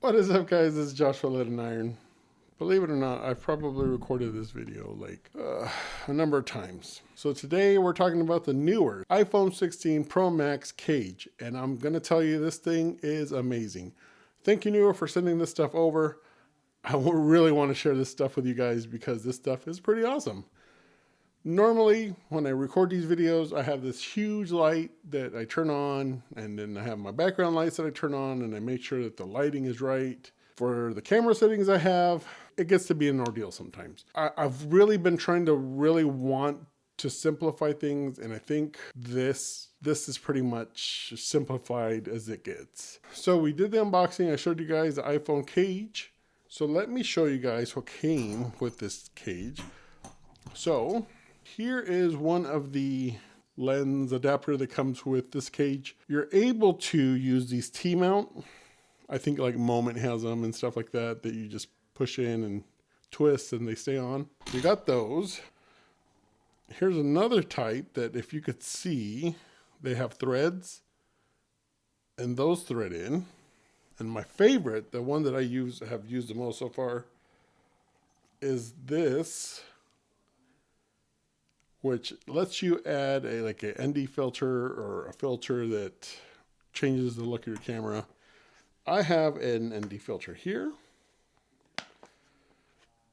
What is up, guys? This is Joshua Lead and Iron. Believe it or not, I've probably recorded this video like a number of times. So today we're talking about the newer iPhone 16 Pro Max cage, and I'm going to tell you this thing is amazing. Thank you, Neewer, for sending this stuff over. I really want to share this stuff with you guys because this stuff is pretty awesome. Normally, when I record these videos, I have this huge light that I turn on, and then I have my background lights that I turn on, and I make sure that the lighting is right. For the camera settings I have, it gets to be an ordeal sometimes. I've really been trying to want to simplify things, and I think this is pretty much simplified as it gets. So we did the unboxing. I showed you guys the iPhone cage. So let me show you guys what came with this cage. So here is one of the lens adapter that comes with this cage. You're able to use these T-mount. I think like Moment has them and stuff like that you just push in and twist and they stay on. You got those. Here's another type that if you could see, they have threads and those thread in. And my favorite, the one that I have used the most so far, is this, which lets you add like an ND filter or a filter that changes the look of your camera. I have an ND filter here.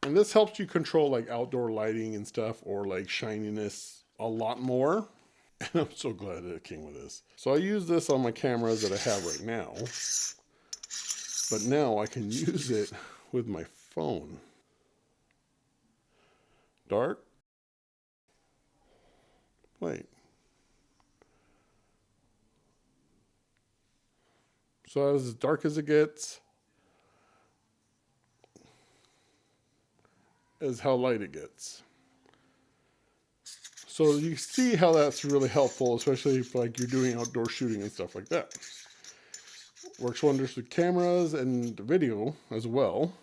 And this helps you control like outdoor lighting and stuff, or like shininess a lot more. And I'm so glad that it came with this. So I use this on my cameras that I have right now. But now I can use it with my phone. Dark. Wait. So as dark as it gets is how light it gets. So you see how that's really helpful, especially if like you're doing outdoor shooting and stuff like that. Works wonders with cameras and video as well.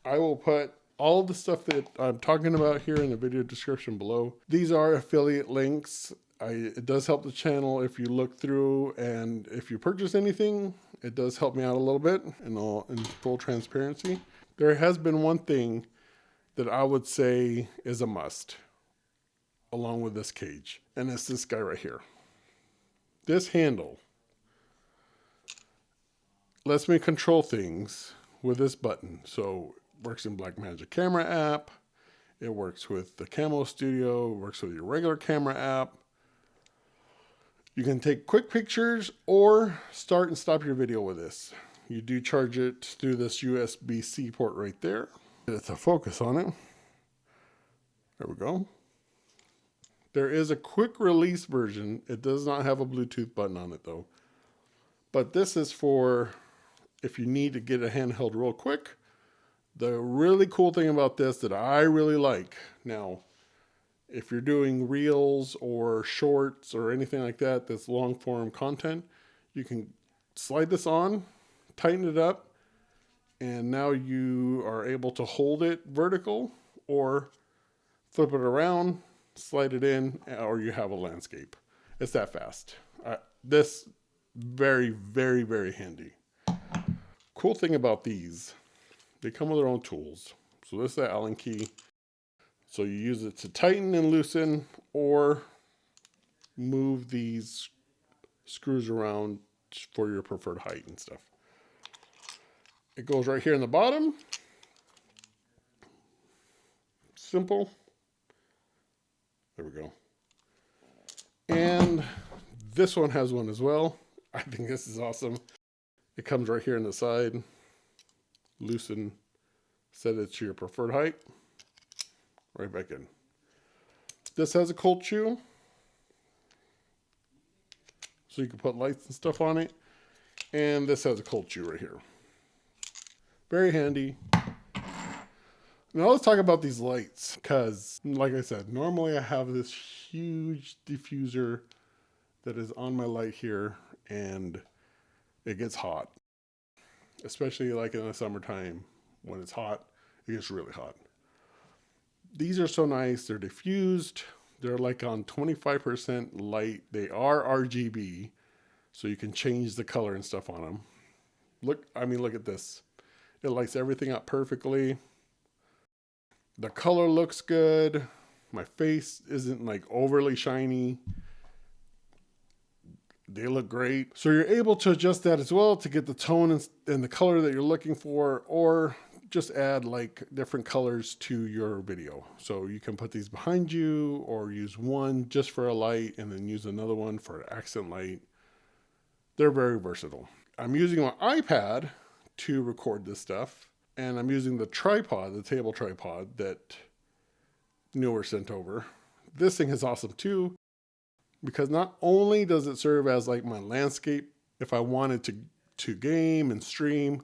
I will put all the stuff that I'm talking about here in the video description below. These are affiliate links. It does help the channel if you look through, and if you purchase anything, it does help me out a little bit in full transparency. There has been one thing that I would say is a must along with this cage, and it's this guy right here. This handle lets me control things with this button. So it works in Blackmagic camera app. It works with the Camo Studio. It works with your regular camera app. You can take quick pictures or start and stop your video with this. You do charge it through this USB-C port right there. It's a focus on it. There we go. There is a quick release version. It does not have a Bluetooth button on it though. But this is for if you need to get a handheld real quick. The really cool thing about this that I really like, now, if you're doing reels or shorts or anything like that, that's long form content, you can slide this on, tighten it up, and now you are able to hold it vertical or flip it around, slide it in, or you have a landscape. It's that fast. This very, very, very handy. Cool thing about these, they come with their own tools. So this is the Allen key. So you use it to tighten and loosen or move these screws around for your preferred height and stuff. It goes right here in the bottom. Simple. There we go. And this one has one as well. I think this is awesome. It comes right here on the side. Loosen, set it to your preferred height. Right back in. This has a cold shoe, so you can put lights and stuff on it. And this has a cold shoe right here. Very handy. Now let's talk about these lights, because like I said, normally I have this huge diffuser that is on my light here, and it gets hot. Especially like in the summertime when it's hot, it gets really hot. These are so nice. They're diffused. They're like on 25% light. They are RGB, so you can change the color and stuff on them. Look, I mean, look at this. It lights everything up perfectly. The color looks good. My face isn't like overly shiny. They look great. So you're able to adjust that as well to get the tone and the color that you're looking for, or just add like different colors to your video. So you can put these behind you or use one just for a light and then use another one for an accent light. They're very versatile. I'm using my iPad to record this stuff, and I'm using the tripod, the table tripod that Neewer sent over. This thing is awesome too, because not only does it serve as like my landscape, if I wanted to game and stream,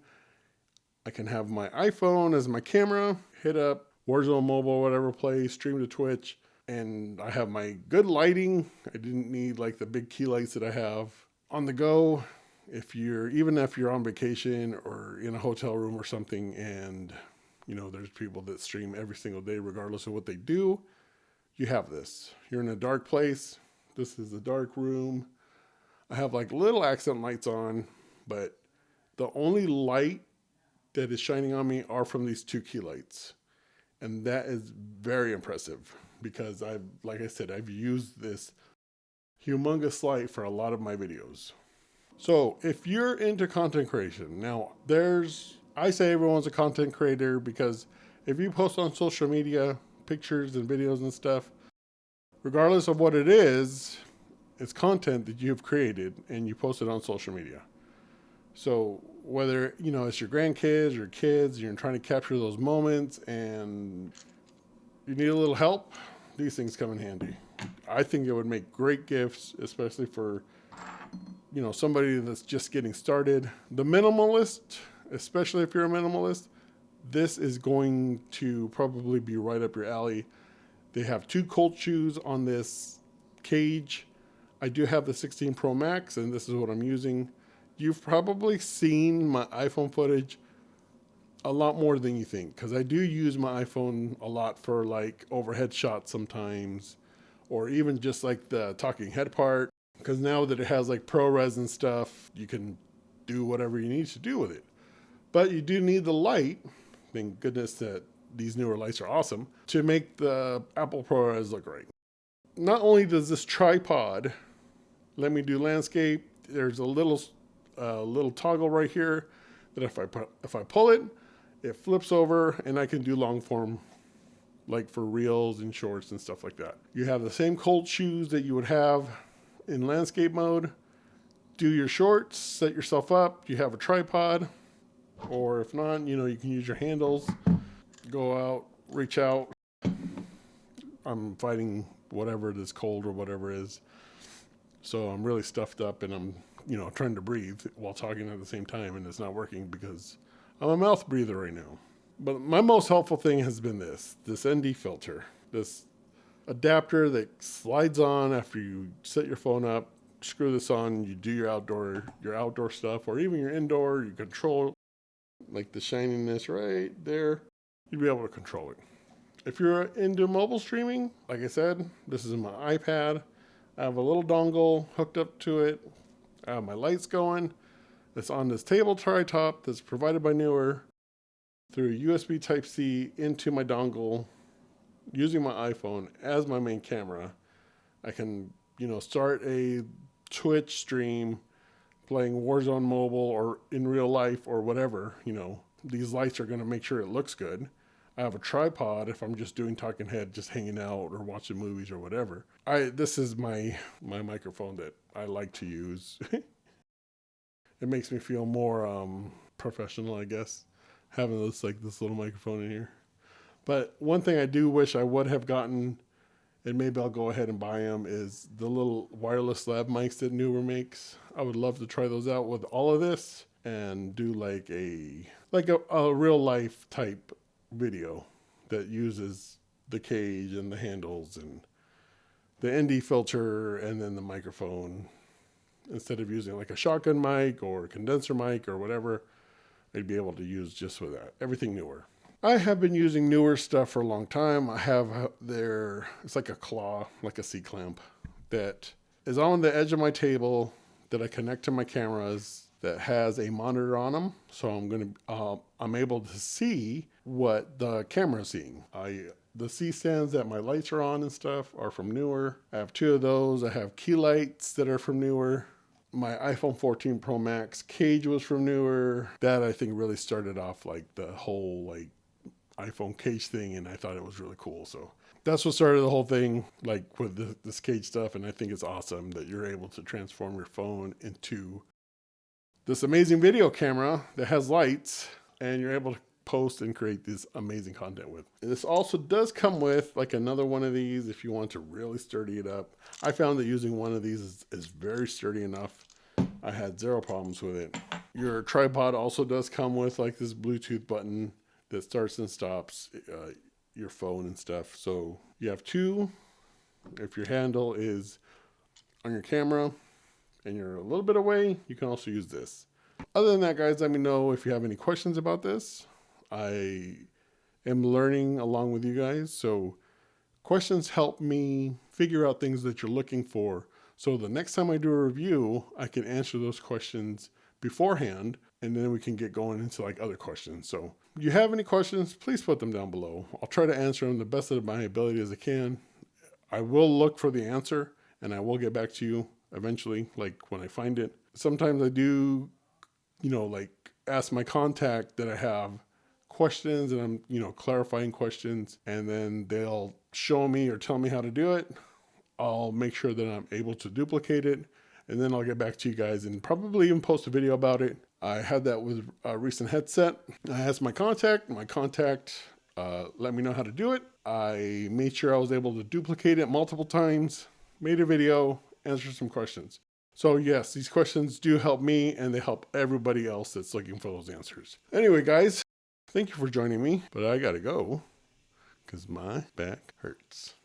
I can have my iPhone as my camera, hit up Warzone Mobile, whatever play, stream to Twitch, and I have my good lighting. I didn't need like the big key lights that I have on the go. Even if you're on vacation or in a hotel room or something, and you know there's people that stream every single day regardless of what they do, you have this. You're in a dark place. This is a dark room. I have like little accent lights on, but the only light that is shining on me are from these two key lights. And that is very impressive because like I said, I've used this humongous light for a lot of my videos. So if you're into content creation, now I say everyone's a content creator because if you post on social media, pictures and videos and stuff, regardless of what it is, it's content that you've created and you post it on social media. So whether, it's your grandkids or kids, you're trying to capture those moments and you need a little help, these things come in handy. I think it would make great gifts, especially for, somebody that's just getting started. The minimalist, especially if you're a minimalist, this is going to probably be right up your alley. They have 2 cold shoes on this cage. I do have the 16 Pro Max, and this is what I'm using. You've probably seen my iPhone footage a lot more than you think, because I do use my iPhone a lot for like overhead shots sometimes, or even just like the talking head part, because now that it has like ProRes and stuff, you can do whatever you need to do with it. But you do need the light, thank goodness that these newer lights are awesome, to make the Apple ProRes look right. Not only does this tripod let me do landscape, there's a little toggle right here that if I pull it, it flips over and I can do long form, like for reels and shorts and stuff like that. You have the same cold shoes that you would have in landscape mode. Do your shorts, set yourself up. You have a tripod, or if not, you can use your handles. Go out, reach out. I'm fighting whatever this cold or whatever is. So I'm really stuffed up and I'm, trying to breathe while talking at the same time, and it's not working because I'm a mouth breather right now. But my most helpful thing has been this ND filter, this adapter that slides on after you set your phone up. Screw this on, you do your outdoor stuff, or even your indoor, you control like the shininess right there. You'd be able to control it. If you're into mobile streaming, like I said, this is my iPad. I have a little dongle hooked up to it. I have my lights going. It's on this table tripod that's provided by Neewer through USB Type-C into my dongle using my iPhone as my main camera. I can, start a Twitch stream playing Warzone Mobile or in real life or whatever. These lights are going to make sure it looks good. I have a tripod if I'm just doing talking head, just hanging out or watching movies or whatever. This is my microphone that I like to use. It makes me feel more professional, I guess, having this little microphone in here. But one thing I do wish I would have gotten, and maybe I'll go ahead and buy them, is the little wireless lav mics that Neewer makes. I would love to try those out with all of this and do like a real life type video that uses the cage and the handles and the ND filter and then the microphone. Instead of using like a shotgun mic or a condenser mic or whatever, I'd be able to use just with that. Everything Neewer. I have been using Neewer stuff for a long time. I have it's like a claw, like a C-clamp that is on the edge of my table that I connect to my cameras that has a monitor on them, so I'm able to see what the camera's seeing. The C stands that my lights are on and stuff are from Neewer. I have 2 of those. I have key lights that are from Neewer. My iPhone 14 Pro Max cage was from Neewer. That I think really started off like the whole like iPhone cage thing, and I thought it was really cool. So that's what started the whole thing, like with this cage stuff. And I think it's awesome that you're able to transform your phone into this amazing video camera that has lights, and you're able to post and create this amazing content with. And this also does come with like another one of these if you want to really sturdy it up. I found that using one of these is very sturdy enough. I had 0 problems with it. Your tripod also does come with like this Bluetooth button that starts and stops your phone and stuff. So you have 2. If your handle is on your camera and you're a little bit away, you can also use this. Other than that, guys, let me know if you have any questions about this. I am learning along with you guys, so questions help me figure out things that you're looking for. So the next time I do a review, I can answer those questions beforehand, and then we can get going into like other questions. So if you have any questions, please put them down below. I'll try to answer them the best of my ability as I can. I will look for the answer, and I will get back to you eventually, like when I find it. Sometimes I do, like ask my contact that I have questions, and I'm, clarifying questions, and then they'll show me or tell me how to do it. I'll make sure that I'm able to duplicate it, and then I'll get back to you guys and probably even post a video about it. I had that with a recent headset. I asked my contact let me know how to do it. I made sure I was able to duplicate it multiple times, made a video, answered some questions. So yes, these questions do help me, and they help everybody else that's looking for those answers. Anyway, guys, thank you for joining me, but I gotta go because my back hurts.